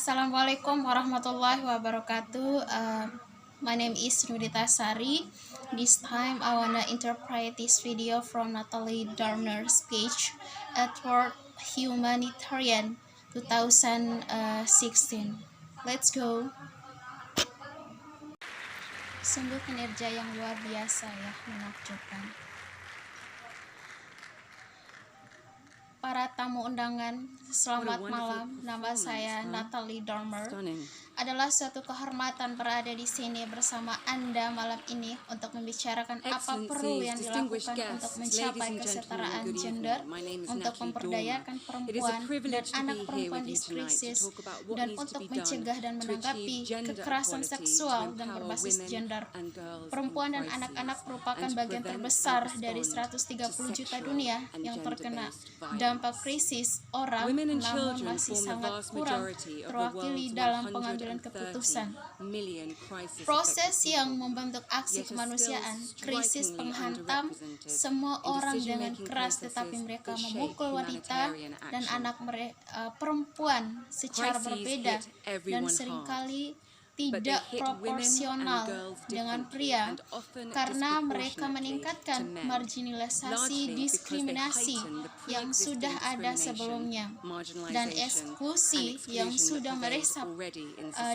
Assalamualaikum warahmatullahi wabarakatuh. My name is Nudita Sari. This time I wanna interpret this video from Natalie Dormer's page at World Humanitarian 2016. Let's go. Sungguh kinerja yang luar biasa ya, menakjubkan. Para tamu undangan, selamat malam. Nama saya Natalie Dormer. Adalah suatu kehormatan berada di sini bersama Anda malam ini untuk membicarakan apa perlu yang dilakukan untuk mencapai kesetaraan gender, untuk memperdayakan perempuan dan anak perempuan di krisis, dan untuk mencegah dan menanggapi kekerasan seksual dan berbasis gender. Perempuan dan anak-anak merupakan bagian terbesar dari 130 juta dunia yang terkena dampak krisis orang, namun masih sangat kurang terwakili dalam pengambilan keputusan. Proses yang membentuk aksi kemanusiaan, krisis penghantam semua orang dengan keras, tetapi mereka memukul wanita dan anak perempuan secara berbeda dan seringkali tidak proporsional dengan pria, karena mereka meningkatkan marginalisasi diskriminasi yang sudah ada sebelumnya dan eksekusi yang sudah meresap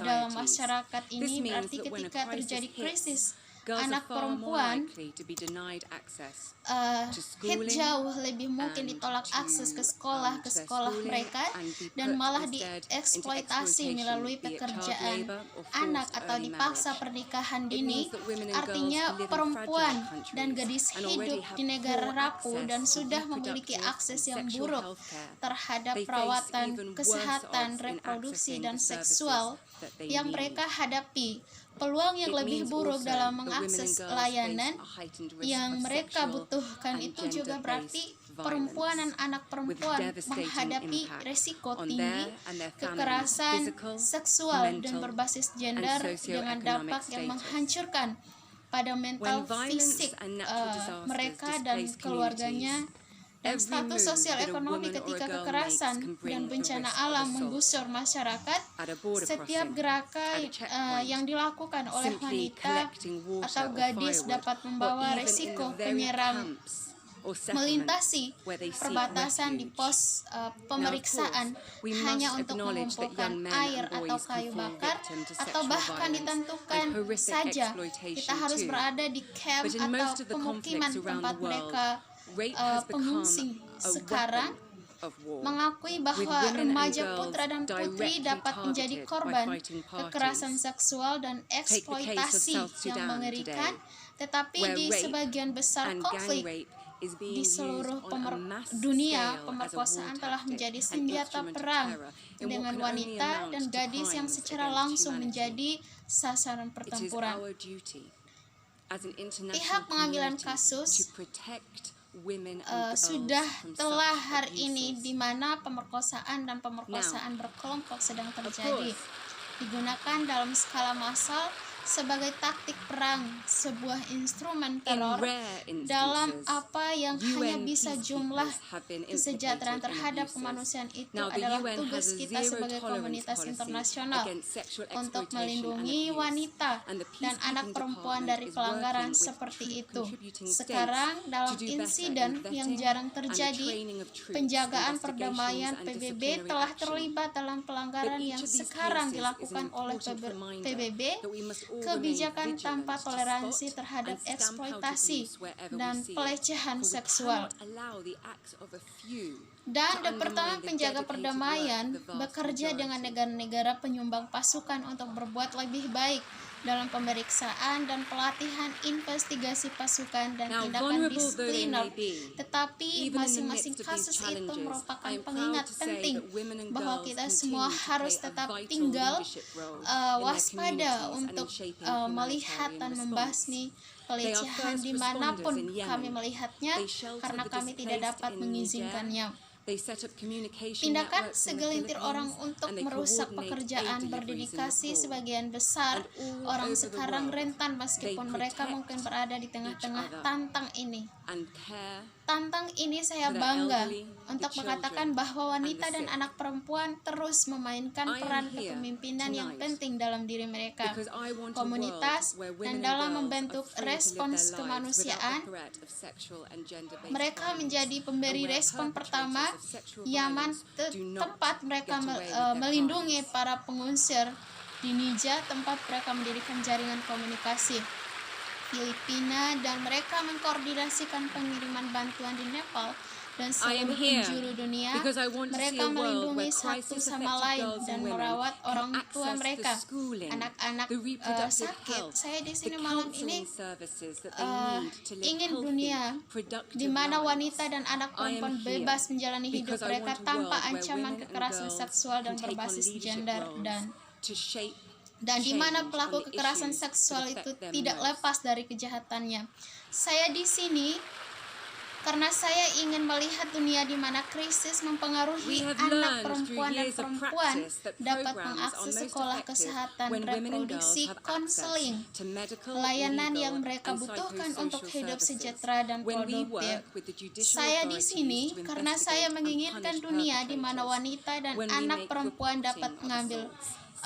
dalam masyarakat ini. Berarti ketika terjadi krisis anak perempuan, jauh lebih mungkin ditolak akses ke sekolah mereka dan malah dieksploitasi melalui pekerjaan anak atau dipaksa pernikahan dini. Artinya perempuan dan gadis hidup di negara rapuh dan sudah memiliki akses yang buruk terhadap perawatan, kesehatan, reproduksi, dan seksual yang mereka hadapi. Peluang yang lebih buruk dalam mengakses layanan yang mereka butuhkan itu juga berarti perempuan dan anak perempuan menghadapi resiko tinggi kekerasan seksual dan berbasis gender dengan dampak yang menghancurkan pada mental fisik mereka dan keluarganya. Dan status sosial ekonomi ketika kekerasan dan bencana alam menggusur masyarakat, setiap gerakan yang dilakukan oleh wanita atau gadis dapat membawa resiko penyerang melintasi perbatasan di pos pemeriksaan hanya untuk mengumpulkan air atau kayu bakar, atau bahkan ditentukan saja kita harus berada di camp atau pemukiman tempat mereka pengungsi sekarang, mengakui bahwa remaja putra dan putri dapat menjadi korban kekerasan seksual dan eksploitasi yang mengerikan. Tetapi di sebagian besar konflik di seluruh dunia, pemerkosaan telah menjadi senjata perang dengan wanita dan gadis yang secara langsung menjadi sasaran pertempuran. Pihak pengambilan kasus telah hari ini di mana pemerkosaan dan pemerkosaan berkelompok sedang terjadi, digunakan dalam skala massal sebagai taktik perang, sebuah instrumen teror dalam apa yang hanya bisa jumlah kesejahteraan terhadap kemanusiaan. Itu adalah tugas kita sebagai komunitas internasional untuk melindungi wanita dan anak perempuan dari pelanggaran seperti itu. Sekarang dalam insiden yang jarang terjadi, penjagaan perdamaian PBB telah terlibat dalam pelanggaran yang sekarang dilakukan oleh PBB, kebijakan tanpa toleransi terhadap eksploitasi dan pelecehan seksual. Dan Departemen Penjaga Perdamaian bekerja dengan negara-negara penyumbang pasukan untuk berbuat lebih baik dalam pemeriksaan dan pelatihan investigasi pasukan dan tindakan disipliner. Tetapi masing-masing kasus itu merupakan pengingat penting bahwa kita semua harus tetap tinggal waspada untuk melihat dan membasmi pelecehan dimanapun kami melihatnya, karena kami tidak dapat mengizinkannya. Tindakan segelintir orang untuk merusak pekerjaan berdedikasi sebagian besar orang sekarang rentan meskipun mereka mungkin berada di tengah-tengah tantang ini. tentang ini saya bangga untuk mengatakan bahwa wanita dan anak perempuan terus memainkan peran kepemimpinan yang penting dalam diri mereka, komunitas, dan dalam membentuk respons kemanusiaan. Mereka menjadi pemberi respon pertama yang tempat mereka melindungi para pengusir di Niger, tempat mereka mendirikan jaringan komunikasi Filipina, dan mereka mengkoordinasikan pengiriman bantuan di Nepal dan seluruh penjuru dunia. Mereka melindungi satu sama lain dan merawat orang tua mereka, anak-anak sakit. Saya di sini malam ini ingin dunia di mana wanita dan anak perempuan bebas menjalani hidup mereka tanpa ancaman kekerasan seksual dan berbasis gender, dan di mana pelaku kekerasan seksual itu tidak lepas dari kejahatannya. Saya di sini karena saya ingin melihat dunia di mana krisis mempengaruhi anak perempuan dan perempuan dapat mengakses sekolah, kesehatan, reproduksi, konseling, layanan yang mereka butuhkan untuk hidup sejahtera dan produktif. Saya di sini karena saya menginginkan dunia di mana wanita dan anak perempuan dapat mengambil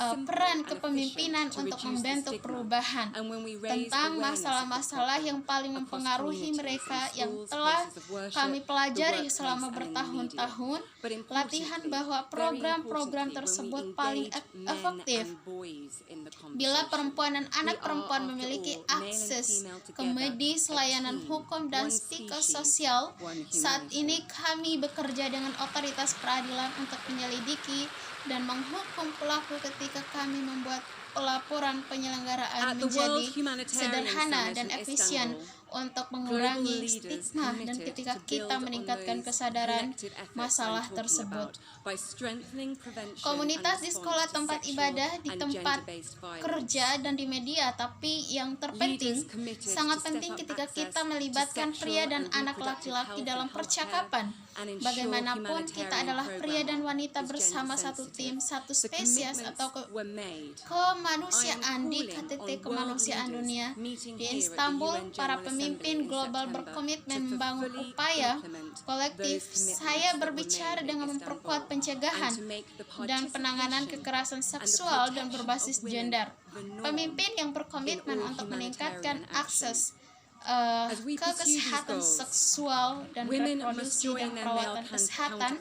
peran kepemimpinan untuk membentuk perubahan tentang masalah-masalah yang paling mempengaruhi mereka yang telah kami pelajari selama bertahun-tahun. Latihan bahwa program-program tersebut paling efektif bila perempuan dan anak perempuan memiliki akses ke medis, layanan hukum, dan psikososial. Saat ini kami bekerja dengan otoritas peradilan untuk menyelidiki dan menghukum pelaku ketika kami membuat pelaporan penyelenggaraan menjadi sederhana dan efisien untuk mengurangi stigma dan ketika kita meningkatkan kesadaran masalah tersebut. Komunitas di sekolah, tempat ibadah, di tempat kerja, dan di media, tapi yang terpenting, sangat penting ketika kita melibatkan pria dan anak laki-laki dalam percakapan. Bagaimanapun kita adalah pria dan wanita bersama satu tim, satu spesies atau kemanusiaan di KTT Kemanusiaan Dunia di Istanbul. Para pemimpin global berkomitmen membangun upaya kolektif. Saya berbicara dengan memperkuat pencegahan dan penanganan kekerasan seksual dan berbasis gender. Pemimpin yang berkomitmen untuk meningkatkan akses ke kesehatan seksual dan reproduksi dan perawatan kesehatan,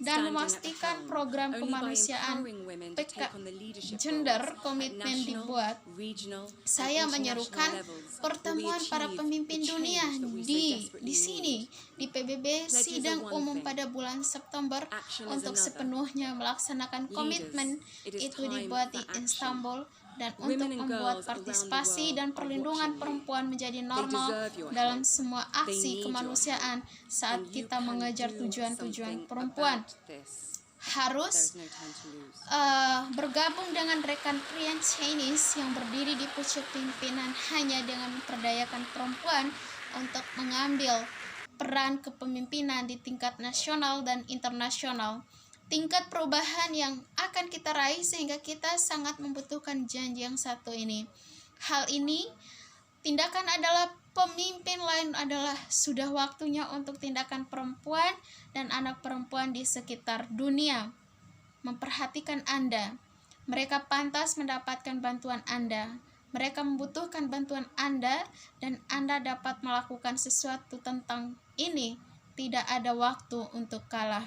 dan memastikan program kemanusiaan gender komitmen dibuat. Saya menyerukan pertemuan para pemimpin dunia di sini di PBB sidang umum pada bulan September untuk sepenuhnya melaksanakan komitmen itu dibuat di Istanbul, dan untuk membuat partisipasi dan perlindungan perempuan menjadi normal dalam semua aksi kemanusiaan saat kita mengejar tujuan-tujuan perempuan. Harus bergabung dengan rekan Krian Chinese yang berdiri di pucuk pimpinan hanya dengan memperdayakan perempuan untuk mengambil peran kepemimpinan di tingkat nasional dan internasional. Tingkat perubahan yang akan kita raih sehingga kita sangat membutuhkan janji yang satu ini. Hal ini tindakan adalah pemimpin lain adalah sudah waktunya untuk tindakan perempuan dan anak perempuan di sekitar dunia. Memperhatikan Anda. Mereka pantas mendapatkan bantuan Anda. Mereka membutuhkan bantuan Anda dan Anda dapat melakukan sesuatu tentang ini. Tidak ada waktu untuk kalah.